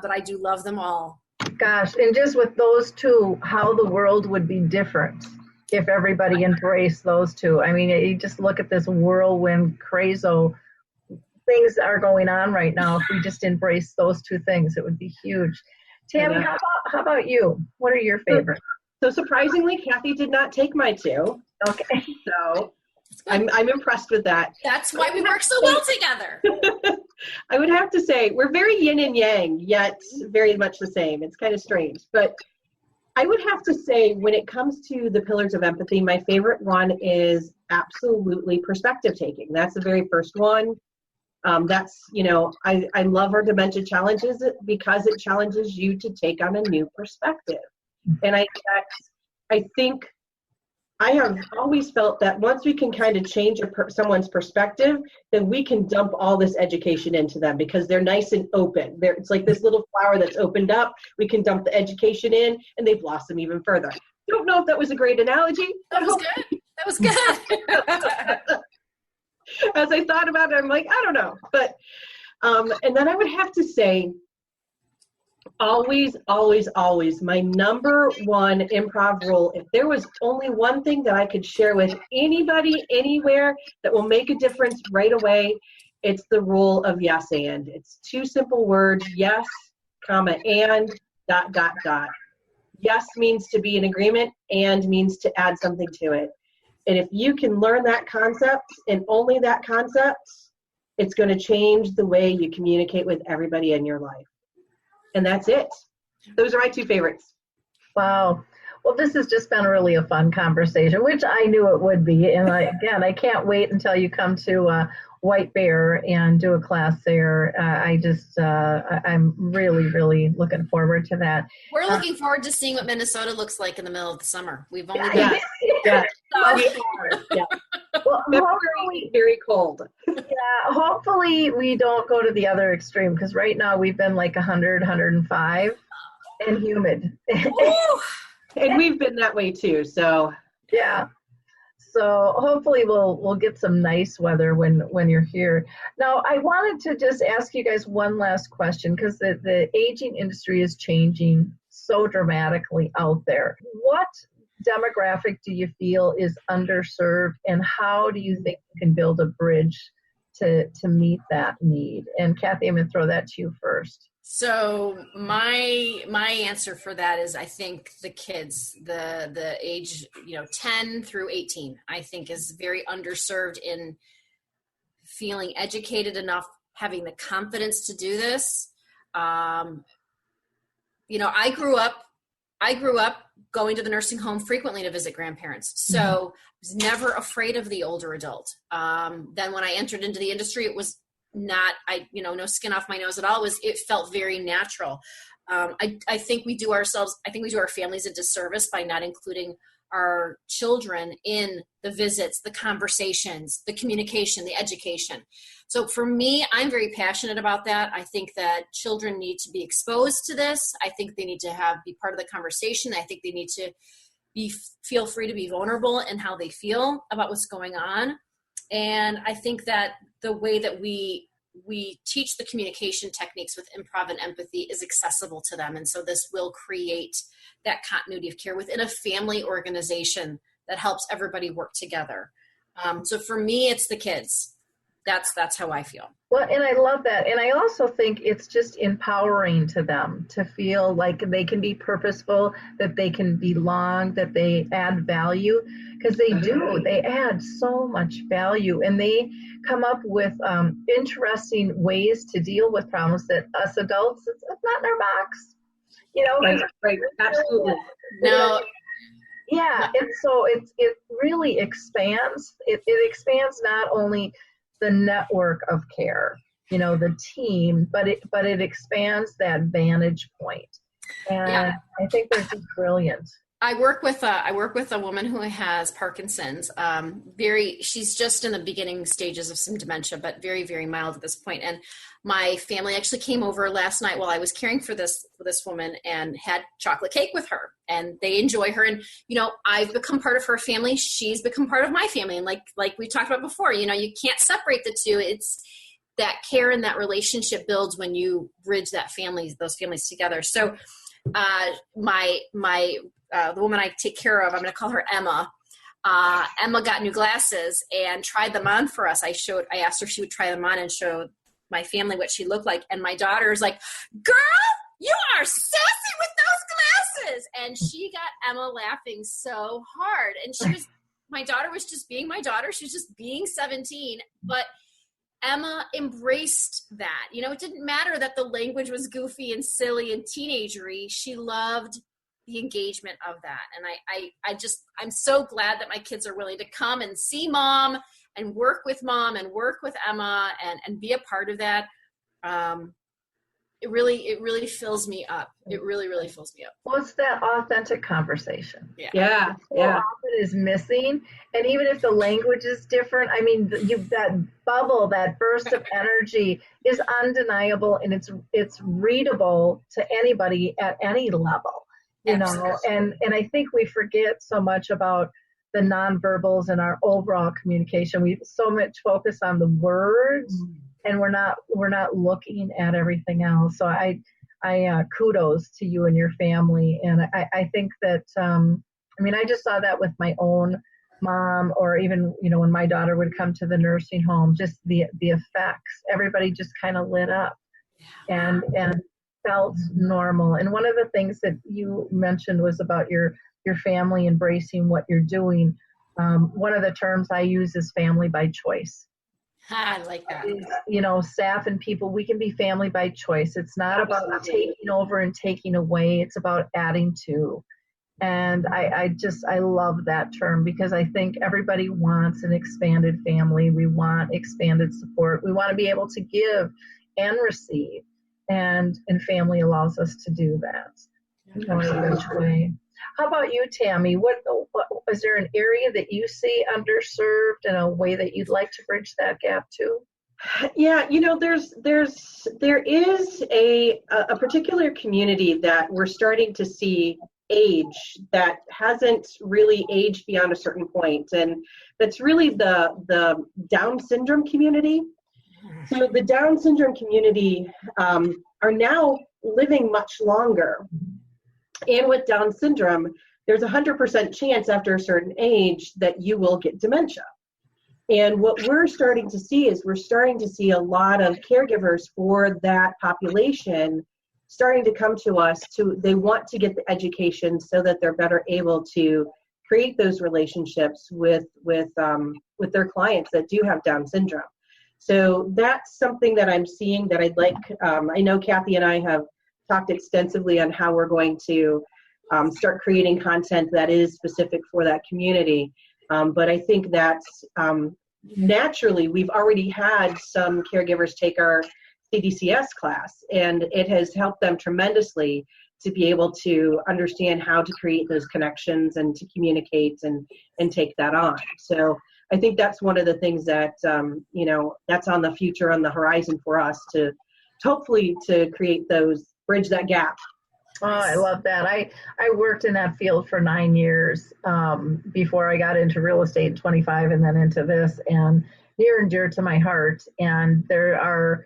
but I do love them all. Gosh, and just with those 2, how the world would be different if everybody embraced those 2. I mean, you just look at this whirlwind, crazo things are going on right now. If we just embrace those 2 things, it would be huge. Tami, how about you? What are your favorites? So surprisingly, Cathy did not take my 2. Okay. So I'm impressed with that. That's why we work so well together. I would have to say we're very yin and yang, yet very much the same. It's kind of strange. But I would have to say, when it comes to the pillars of empathy, my favorite one is absolutely perspective taking. That's the very first one. That's, I love our dementia challenges because it challenges you to take on a new perspective. And I think I have always felt that once we can kind of change someone's perspective, then we can dump all this education into them because they're nice and open. It's like this little flower that's opened up. We can dump the education in and they blossom even further. I don't know if that was a great analogy. That was good. That was good. As I thought about it, I'm like, I don't know. But, and then I would have to say, always, always, always, my number one improv rule, if there was only one thing that I could share with anybody, anywhere, that will make a difference right away, it's the rule of yes and. It's two simple words, yes, comma, and, ... Yes means to be in agreement, and means to add something to it. And if you can learn that concept, and only that concept, it's going to change the way you communicate with everybody in your life. And that's it. Those are my two favorites. Wow. Well, this has just been really a fun conversation, which I knew it would be. And I can't wait until you come to White Bear and do a class there. I'm really, really looking forward to that. We're looking forward to seeing what Minnesota looks like in the middle of the summer. We've only been Yeah. Well, very, very cold. Yeah, hopefully we don't go to the other extreme, because right now we've been like 100, 105 and humid. And we've been that way too, so. Yeah. So hopefully we'll get some nice weather when you're here. Now, I wanted to just ask you guys one last question, because the aging industry is changing so dramatically out there. What demographic do you feel is underserved, and how do you think you can build a bridge to meet that need? And Cathy, I'm going to throw that to you first. So my answer for that is, I think the kids, the age 10 through 18, I think is very underserved in feeling educated enough, having the confidence to do this. I grew up going to the nursing home frequently to visit grandparents. So I was never afraid of the older adult. Then when I entered into the industry, it was not, no skin off my nose at all. It felt very natural. I think we do our families a disservice by not including our children in the visits, the conversations, the communication, the education. So for me, I'm very passionate about that. I think that children need to be exposed to this. I think they need to be part of the conversation. I think they need to feel free to be vulnerable in how they feel about what's going on. And I think that the way that we teach the communication techniques with improv and empathy is accessible to them. And so this will create that continuity of care within a family organization that helps everybody work together. So for me, it's the kids. That's how I feel. Well, and I love that. And I also think it's just empowering to them to feel like they can be purposeful, that they can belong, that they add value, because they do. They add so much value, and they come up with interesting ways to deal with problems that us adults, it's not in our box. Right. Absolutely. No. Yeah. And so it really expands. It expands not only the network of care, the team, but it expands that vantage point. And yeah. I think they're just brilliant. I work with a woman who has Parkinson's. She's just in the beginning stages of some dementia, but very, very mild at this point. And my family actually came over last night while I was caring for this woman and had chocolate cake with her, and they enjoy her. And, I've become part of her family. She's become part of my family. And like we talked about before, you can't separate the two. It's that care and that relationship builds when you bridge those families together. So, the woman I take care of, I'm going to call her Emma. Emma got new glasses and tried them on for us. I asked her if she would try them on and show my family what she looked like. And my daughter is like, "Girl, you are sassy with those glasses." And she got Emma laughing so hard. And my daughter was just being my daughter. She was just being 17, but Emma embraced that. It didn't matter that the language was goofy and silly and teenagery. She loved the engagement of that. And I'm so glad that my kids are willing to come and see mom and work with mom and work with Emma and be a part of that. It really fills me up. It really, really fills me up. Well, it's that authentic conversation. Yeah. So often is missing. And even if the language is different, I mean, that bubble, that burst of energy is undeniable, and it's readable to anybody at any level, you know. And I think we forget so much about the nonverbals in our overall communication. We so much focus on the words, and we're not looking at everything else. So I kudos to you and your family. And I think that, I just saw that with my own mom, or even, when my daughter would come to the nursing home, just the effects, everybody just kind of lit up and felt normal. And one of the things that you mentioned was about your family embracing what you're doing. One of the terms I use is family by choice. I like that. Staff and people, we can be family by choice. It's not about taking over and taking away. It's about adding to. And I love that term, because I think everybody wants an expanded family. We want expanded support. We want to be able to give and receive. And family allows us to do that in a rich way. How about you, Tami? What is there an area that you see underserved and a way that you'd like to bridge that gap to? Yeah, there is a particular community that we're starting to see age that hasn't really aged beyond a certain point, and that's really the Down syndrome community. So the Down syndrome community are now living much longer. And with Down syndrome, there's 100% chance after a certain age that you will get dementia. And what we're starting to see is a lot of caregivers for that population starting to come to us. They want to get the education so that they're better able to create those relationships with their clients that do have Down syndrome. So that's something that I'm seeing that I'd like. I know Cathy and I have talked extensively on how we're going to start creating content that is specific for that community. But I think that naturally we've already had some caregivers take our CDCS class, and it has helped them tremendously to be able to understand how to create those connections and to communicate and take that on. So I think that's one of the things that, that's on the future, on the horizon for us to hopefully to create bridge that gap. Oh, I love that. I worked in that field for 9 years before I got into real estate in 25 and then into this, and near and dear to my heart. And there are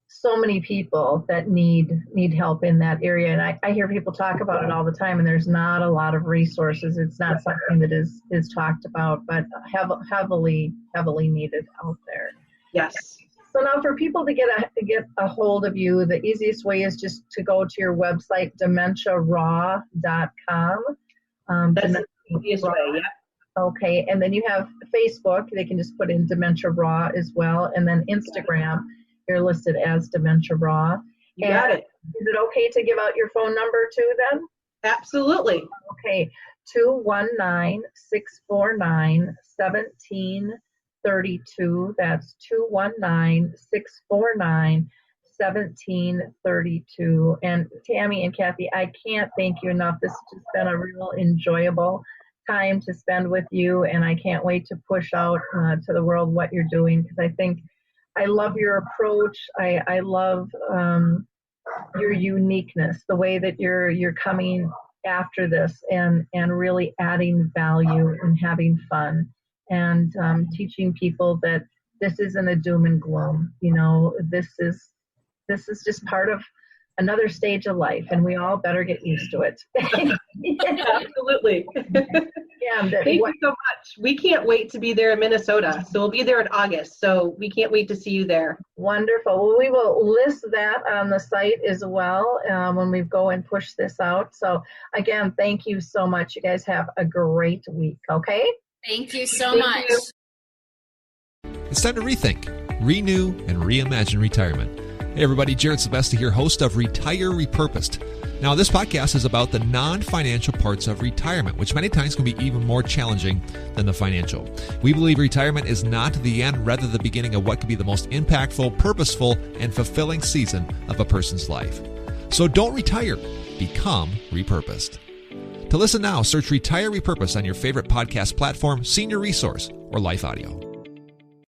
so many people that need help in that area. And I hear people talk about it all the time, and there's not a lot of resources. It's not something that is talked about, but heavily needed out there. Yes. So now for people to get a hold of you, the easiest way is just to go to your website, dementiaraw.com. That's the easiest way, yeah. Okay, and then you have Facebook. They can just put in Dementia Raw as well. And then Instagram, you're listed as Dementia Raw. You got it. Is it okay to give out your phone number too then? Absolutely. Okay, 219-649-1732. That's 219-649-1732. And Tami and Cathy, I can't thank you enough. This has just been a real enjoyable time to spend with you, and I can't wait to push out to the world what you're doing, because I think I love your approach. I love your uniqueness, the way that you're coming after this and really adding value and having fun, and teaching people that this isn't a doom and gloom. This is just part of another stage of life, and we all better get used to it. Absolutely. Yeah, Thank you so much. We can't wait to be there in Minnesota. So we'll be there in August. So we can't wait to see you there. Wonderful. Well, we will list that on the site as well when we go and push this out. So again, thank you so much. You guys have a great week. Okay? Thank you so much. It's time to rethink, renew, and reimagine retirement. Hey everybody, Jared Sebesta here, host of Retire Repurposed. Now, this podcast is about the non-financial parts of retirement, which many times can be even more challenging than the financial. We believe retirement is not the end, rather the beginning of what could be the most impactful, purposeful, and fulfilling season of a person's life. So don't retire, become repurposed. To listen now, search Retire Repurposed on your favorite podcast platform, Senior Resource, or Life Audio.